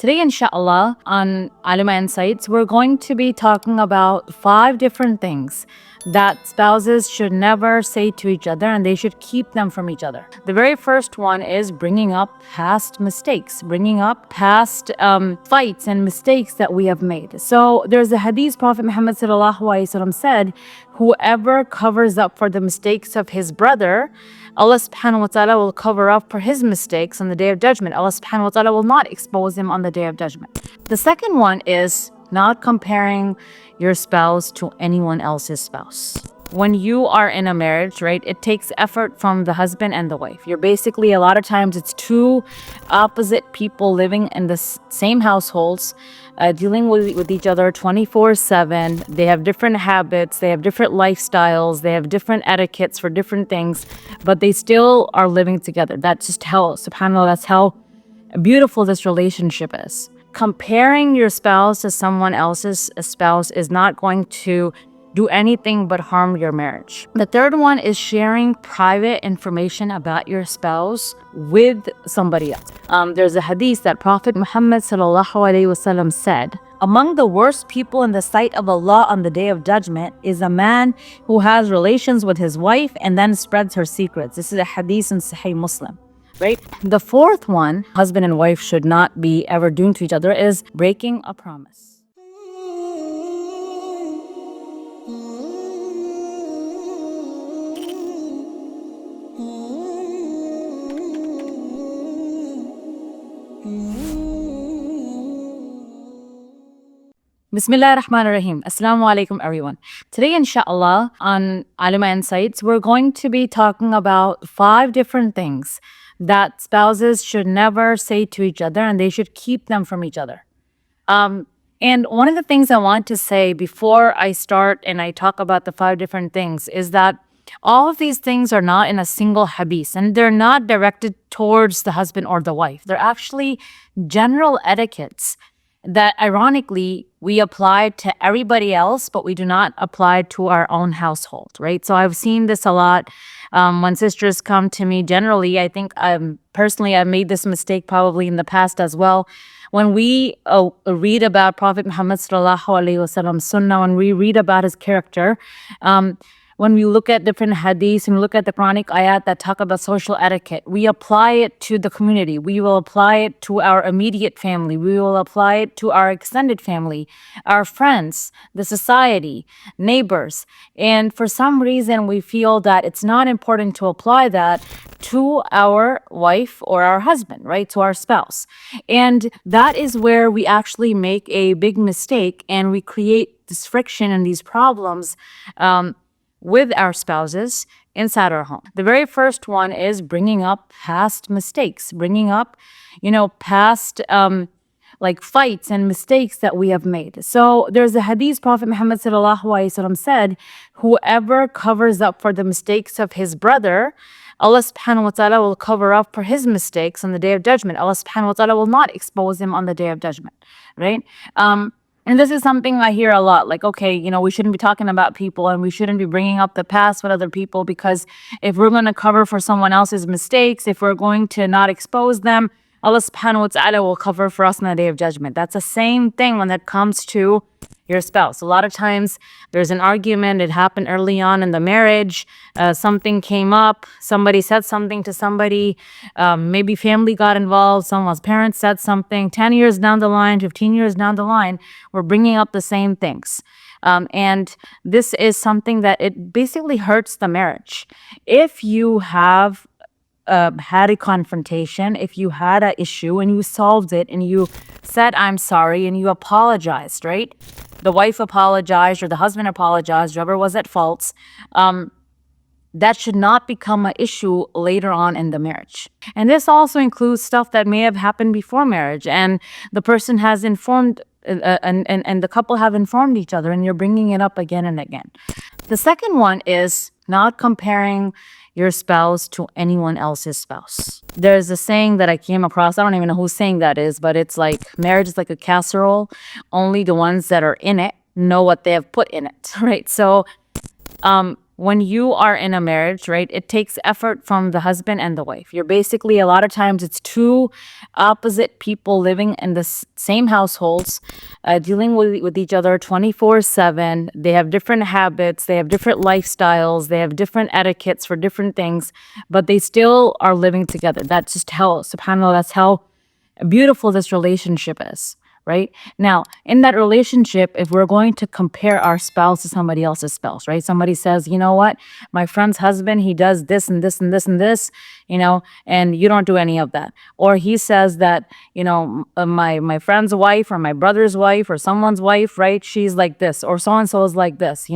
Today, inshallah, on Alimah Insights, we're going to be talking about 5 different things that spouses should never say to each other, and they should keep them from each other. The very first one is bringing up past mistakes, bringing up past fights and mistakes that we have made. So there's a hadith Prophet Muhammad said, whoever covers up for the mistakes of his brother, Allah subhanahu wa ta'ala will cover up for his mistakes on the Day of Judgment. Allah subhanahu wa ta'ala will not expose him on the Day of Judgment. The second one is not comparing your spouse to anyone else's spouse. When you are in a marriage, right, it takes effort from the husband and the wife. You're basically, a lot of times, it's two opposite people living in the same households, dealing with each other 24/7. They have different habits, they have different lifestyles, they have different etiquettes for different things, but they still are living together. That's just how, subhanAllah, that's how beautiful this relationship is. Comparing your spouse to someone else's spouse is not going to do anything but harm your marriage. The third one is sharing private information about your spouse with somebody else. There's a hadith that Prophet Muhammad said, among the worst people in the sight of Allah on the Day of Judgment is a man who has relations with his wife and then spreads her secrets. This is a hadith in Sahih Muslim. Right? The fourth one, husband and wife should not be ever doing to each other, is breaking a promise. Bismillah ar-Rahman ar-Rahim. Assalamu alaikum, everyone. Today, inshallah, on Alimah Insights, we're going to be talking about 5 different things that spouses should never say to each other, and they should keep them from each other. And one of the things I want to say before I start and I talk about the 5 different things is that all of these things are not in a single hadith, and they're not directed towards the husband or the wife. They're actually general etiquettes that, ironically, we apply to everybody else, but we do not apply to our own household, right? So I've seen this a lot when sisters come to me. Generally, I think personally, I've made this mistake probably in the past as well. When we read about Prophet Muhammad Sunnah, when we read about his character, when we look at different hadiths and look at the Quranic ayat that talk about social etiquette, we apply it to the community. We will apply it to our immediate family. We will apply it to our extended family, our friends, the society, neighbors. And for some reason, we feel that it's not important to apply that to our wife or our husband, right? To our spouse. And that is where we actually make a big mistake, and we create this friction and these problems with our spouses inside our home. The very first one is bringing up past mistakes, bringing up, past like fights and mistakes that we have made. So there's a hadith Prophet Muhammad said, whoever covers up for the mistakes of his brother, Allah subhanahu wa ta'ala will cover up for his mistakes on the Day of Judgment. Allah subhanahu wa ta'ala will not expose him on the Day of Judgment, right? And this is something I hear a lot, like, okay, we shouldn't be talking about people, and we shouldn't be bringing up the past with other people, because if we're going to cover for someone else's mistakes, if we're going to not expose them, Allah subhanahu wa ta'ala will cover for us on the Day of Judgment. That's the same thing when it comes to your spouse. A lot of times there's an argument, it happened early on in the marriage, something came up, somebody said something to somebody, maybe family got involved, someone's parents said something. 10 years down the line, 15 years down the line, we're bringing up the same things. And this is something that it basically hurts the marriage. If you have had a confrontation, if you had an issue and you solved it and you said, I'm sorry, and you apologized, right? The wife apologized or the husband apologized, whoever was at fault, that should not become an issue later on in the marriage. And this also includes stuff that may have happened before marriage, and the person has informed and the couple have informed each other, and you're bringing it up again and again. The second one is not comparing your spouse to anyone else's spouse. There's a saying that I came across, I don't even know whose saying that is, but it's like, marriage is like a casserole. Only the ones that are in it know what they have put in it, right? So when you are in a marriage, right, it takes effort from the husband and the wife. You're basically, a lot of times, it's two opposite people living in the same households, dealing with each other 24/7. They have different habits, they have different lifestyles, they have different etiquettes for different things, but they still are living together. That's just how, subhanAllah, that's how beautiful this relationship is. Right now, in that relationship, if we're going to compare our spouse to somebody else's spouse, right? Somebody says, you know what, my friend's husband, he does this and this and this and this, and you don't do any of that. Or he says that, my friend's wife or my brother's wife or someone's wife, right? She's like this, or so and so is like this,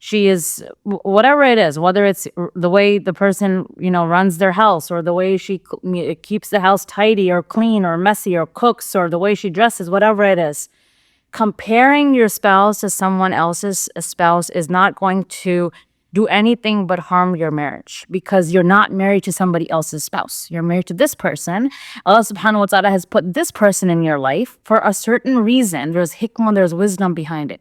she is whatever it is, whether it's the way the person, runs their house, or the way she keeps the house tidy or clean or messy or cooks, or the way she dresses, whatever it is. Comparing your spouse to someone else's spouse is not going to do anything but harm your marriage, because you're not married to somebody else's spouse. You're married to this person. Allah subhanahu wa ta'ala has put this person in your life for a certain reason. There's hikmah, there's wisdom behind it.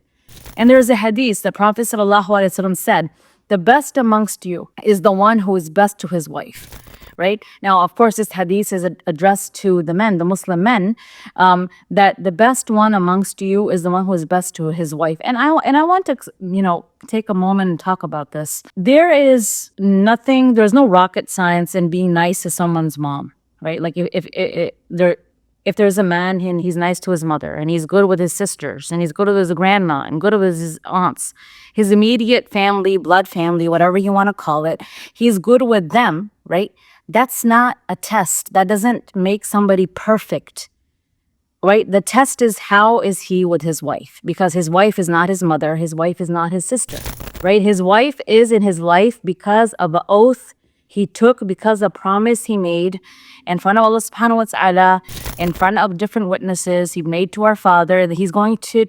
And there's a hadith, the Prophet ﷺ said, the best amongst you is the one who is best to his wife. Right? Now, of course, this hadith is addressed to the men, the Muslim men, that the best one amongst you is the one who is best to his wife. And I want to, take a moment and talk about this. There's no rocket science in being nice to someone's mom, right? Like if there's a man and he's nice to his mother, and he's good with his sisters, and he's good with his grandma, and good with his aunts, his immediate family, blood family, whatever you want to call it, he's good with them, right? That's not a test. That doesn't make somebody perfect, right? The test is, how is he with his wife? Because his wife is not his mother. His wife is not his sister, right? His wife is in his life because of an oath he took, because of a promise he made in front of Allah subhanahu wa ta'ala, in front of different witnesses he made to our father, that he's going to,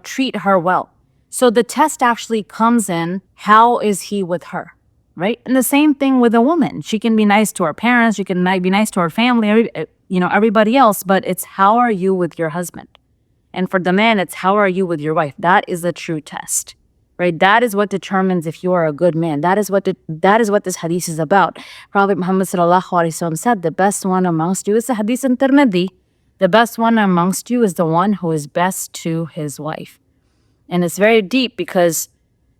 treat her well. So the test actually comes in, how is he with her? Right? And the same thing with a woman. She can be nice to her parents, she can be nice to her family, everybody else, but it's, how are you with your husband? And for the man, it's, how are you with your wife? That is the true test, right? That is what determines if you are a good man. That is what this hadith is about. Prophet Muhammad ﷺ said, the best one amongst you is a hadith in Tirmidhi. The best one amongst you is the one who is best to his wife. And it's very deep, because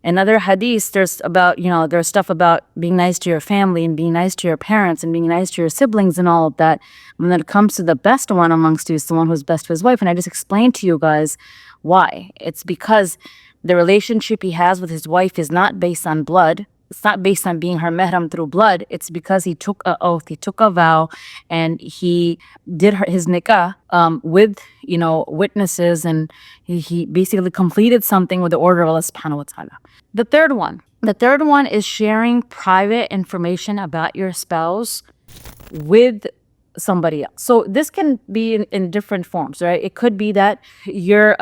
in other hadiths, there's stuff about being nice to your family and being nice to your parents and being nice to your siblings and all of that. When it comes to the best one amongst you, it's the one who's best to his wife. And I just explained to you guys why. It's because the relationship he has with his wife is not based on blood. It's not based on being her mahram through blood. It's because he took an oath, he took a vow, and he did his nikah with, witnesses, and he basically completed something with the order of Allah subhanahu wa ta'ala. The third one is sharing private information about your spouse with somebody else. So this can be in different forms, right? It could be that your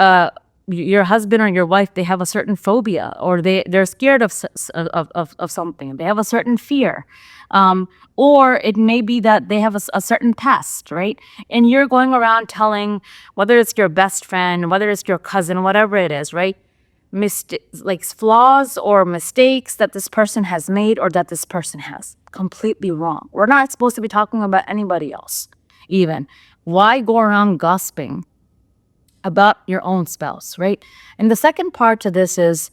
husband or your wife, they have a certain phobia, or they're scared of something. They have a certain fear. Or it may be that they have a certain past, right? And you're going around telling, whether it's your best friend, whether it's your cousin, whatever it is, right? Like flaws or mistakes that this person has made, or that this person has. Completely wrong. We're not supposed to be talking about anybody else, even. Why go around gossiping about your own spouse, right? And the second part to this is,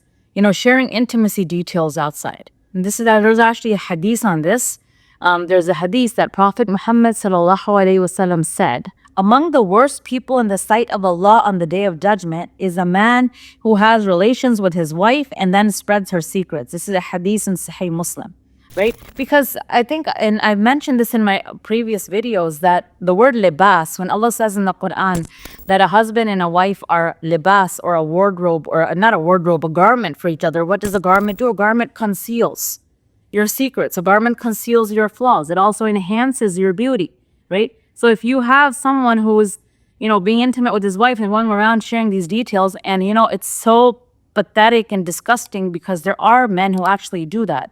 sharing intimacy details outside. And there's actually a hadith on this. There's a hadith that Prophet Muhammad ﷺ said, among the worst people in the sight of Allah on the Day of Judgment is a man who has relations with his wife and then spreads her secrets. This is a hadith in Sahih Muslim. Right? Because I think, and I've mentioned this in my previous videos, that the word libas, when Allah says in the Quran that a husband and a wife are libas, or a wardrobe, or not a wardrobe, a garment for each other, what does a garment do? A garment conceals your secrets. A garment conceals your flaws. It also enhances your beauty, right? So if you have someone who is, being intimate with his wife and going around sharing these details, and, it's so pathetic and disgusting, because there are men who actually do that.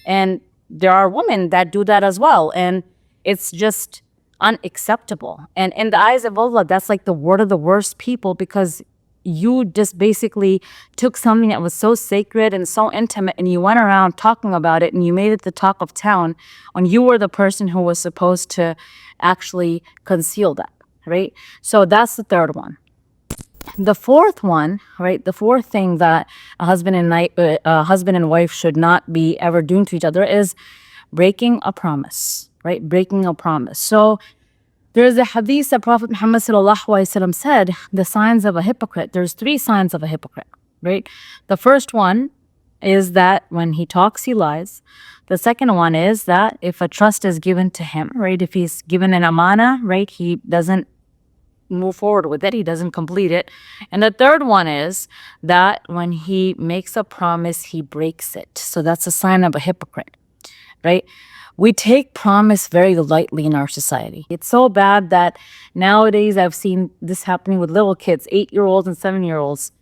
And there are women that do that as well. And it's just unacceptable. And in the eyes of Allah, that's like the word of the worst people, because you just basically took something that was so sacred and so intimate and you went around talking about it and you made it the talk of town when you were the person who was supposed to actually conceal that, right? So that's the third one. The fourth one, right? The fourth thing that a husband and wife should not be ever doing to each other is breaking a promise, right? Breaking a promise. So there's a hadith that Prophet Muhammad said, the signs of a hypocrite. There's 3 signs of a hypocrite, right? The first one is that when he talks, he lies. The second one is that if a trust is given to him, right? If he's given an amana, right? He doesn't move forward with it. He doesn't complete it. And the third one is that when he makes a promise, he breaks it. So that's a sign of a hypocrite, right? We take promise very lightly in our society. It's so bad that nowadays I've seen this happening with little kids, 8-year-olds and 7-year-olds.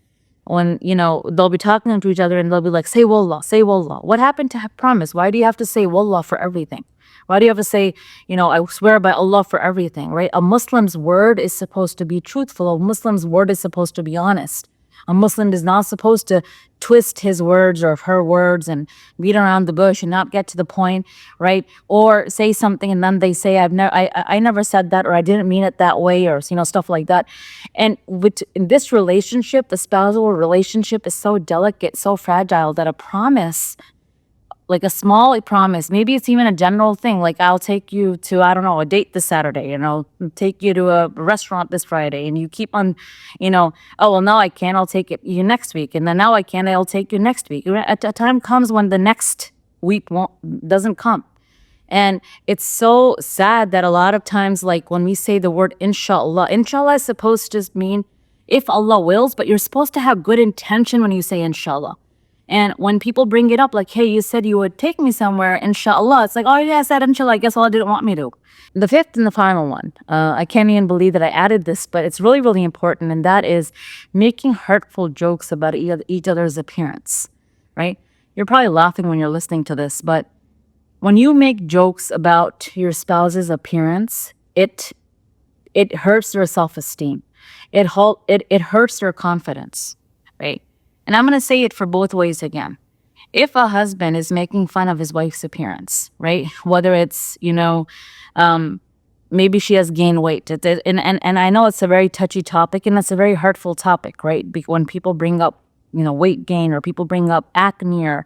When, they'll be talking to each other and they'll be like, say wallah, say wallah. What happened to promise? Why do you have to say wallah for everything? Why do you have to say, I swear by Allah for everything, right? A Muslim's word is supposed to be truthful. A Muslim's word is supposed to be honest. A Muslim is not supposed to twist his words or her words and beat around the bush and not get to the point, right? Or say something and then they say, I never said that, or I didn't mean it that way, or stuff like that. And in this relationship, the spousal relationship is so delicate, so fragile that a promise, like a small promise, maybe it's even a general thing, like I'll take you to, I don't know, a date this Saturday, and I'll take you to a restaurant this Friday, and you keep on, oh, well, now I can't, I'll take you next week, and then now I can't, I'll take you next week. A time comes when the next week doesn't come. And it's so sad that a lot of times, like when we say the word inshallah is supposed to just mean if Allah wills, but you're supposed to have good intention when you say inshallah. And when people bring it up, like, hey, you said you would take me somewhere, inshallah. It's like, oh, yeah, I said inshallah. I guess Allah didn't want me to. The fifth and the final one, I can't even believe that I added this, but it's really, really important. And that is making hurtful jokes about each other's appearance, right? You're probably laughing when you're listening to this, but when you make jokes about your spouse's appearance, it hurts their self-esteem. It hurts their confidence, right? And I'm going to say it for both ways again. If a husband is making fun of his wife's appearance, right? Whether it's, maybe she has gained weight. And I know it's a very touchy topic and it's a very hurtful topic, right? When people bring up, weight gain, or people bring up acne,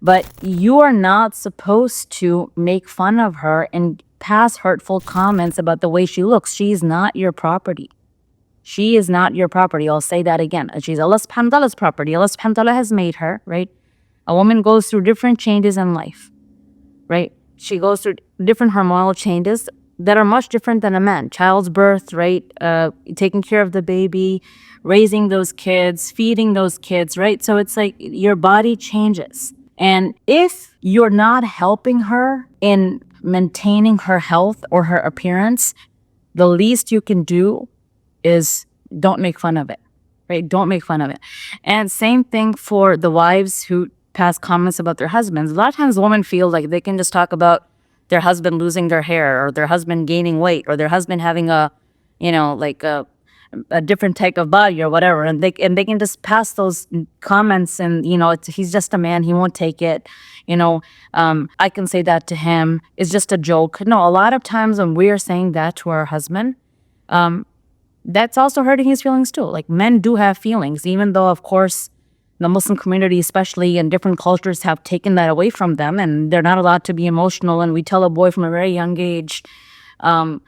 but you are not supposed to make fun of her and pass hurtful comments about the way she looks. She's not your property. She is not your property. I'll say that again. She's Allah subhanahu wa ta'ala's property. Allah subhanahu wa ta'ala has made her, right? A woman goes through different changes in life, right? She goes through different hormonal changes that are much different than a man. Child's birth, right? Taking care of the baby, raising those kids, feeding those kids, right? So it's like your body changes. And if you're not helping her in maintaining her health or her appearance, the least you can do is don't make fun of it, right? Don't make fun of it. And same thing for the wives who pass comments about their husbands. A lot of times women feel like they can just talk about their husband losing their hair, or their husband gaining weight, or their husband having a different type of body or whatever. And they can just pass those comments and, he's just a man, he won't take it. I can say that to him. It's just a joke. No, a lot of times when we're saying that to our husband, that's also hurting his feelings too. Like, men do have feelings, even though, of course, the Muslim community, especially in different cultures, have taken that away from them, and they're not allowed to be emotional. And we tell a boy from a very young age, don't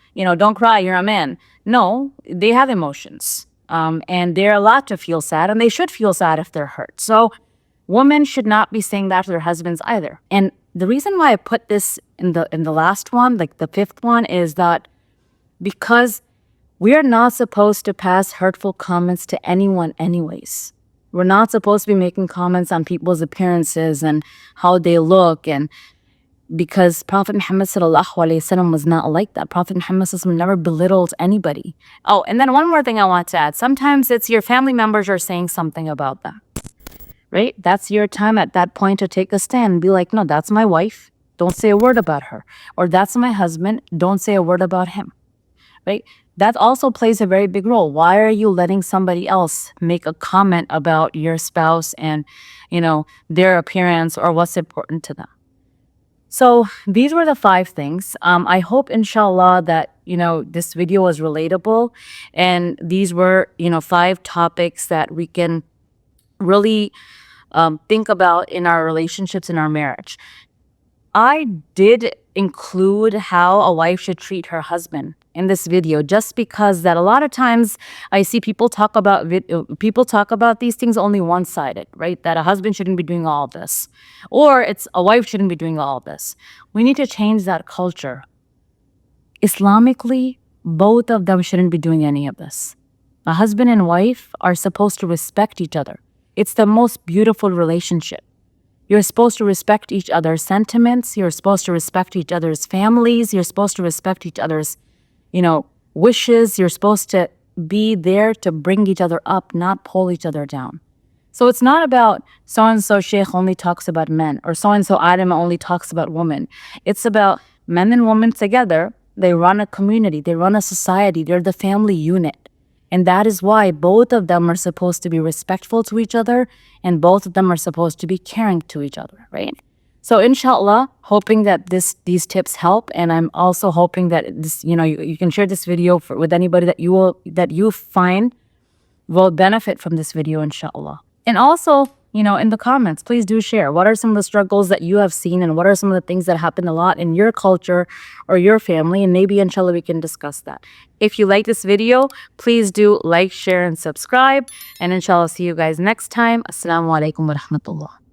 cry, you're a man. No, they have emotions, and they're allowed to feel sad, and they should feel sad if they're hurt. So women should not be saying that to their husbands either. And the reason why I put this in the last one, like the fifth one, is that because we are not supposed to pass hurtful comments to anyone anyways. We're not supposed to be making comments on people's appearances and how they look, and because Prophet Muhammad was not like that. Prophet Muhammad never belittled anybody. Oh, and then one more thing I want to add. Sometimes it's your family members are saying something about that, right? That's your time at that point to take a stand and be like, no, that's my wife. Don't say a word about her. Or that's my husband. Don't say a word about him. right? That also plays a very big role. Why are you letting somebody else make a comment about your spouse and, their appearance or what's important to them? So these were the 5 things. I hope, inshallah, that this video was relatable, and these were 5 topics that we can really think about in our relationships, in our marriage. I did include how a wife should treat her husband in this video, just because that a lot of times I see people talk about these things only one-sided, right? That a husband shouldn't be doing all of this, or it's a wife shouldn't be doing all of this. We need to change that culture. Islamically, both of them shouldn't be doing any of this. A husband and wife are supposed to respect each other. It's the most beautiful relationship. You're supposed to respect each other's sentiments. You're supposed to respect each other's families. You're supposed to respect each other's, wishes. You're supposed to be there to bring each other up, not pull each other down. So it's not about so-and-so sheikh only talks about men, or so-and-so Alimah only talks about women. It's about men and women together. They run a community. They run a society. They're the family unit. And that is why both of them are supposed to be respectful to each other, and both of them are supposed to be caring to each other, right? So inshallah, hoping that these tips help, and I'm also hoping that this, you can share this video with anybody that you find will benefit from this video, inshallah. And also, in the comments, please do share. What are some of the struggles that you have seen, and what are some of the things that happen a lot in your culture or your family? And maybe, inshallah, we can discuss that. If you like this video, please do like, share, and subscribe. And inshallah, see you guys next time. Assalamu alaikum wa rahmatullah.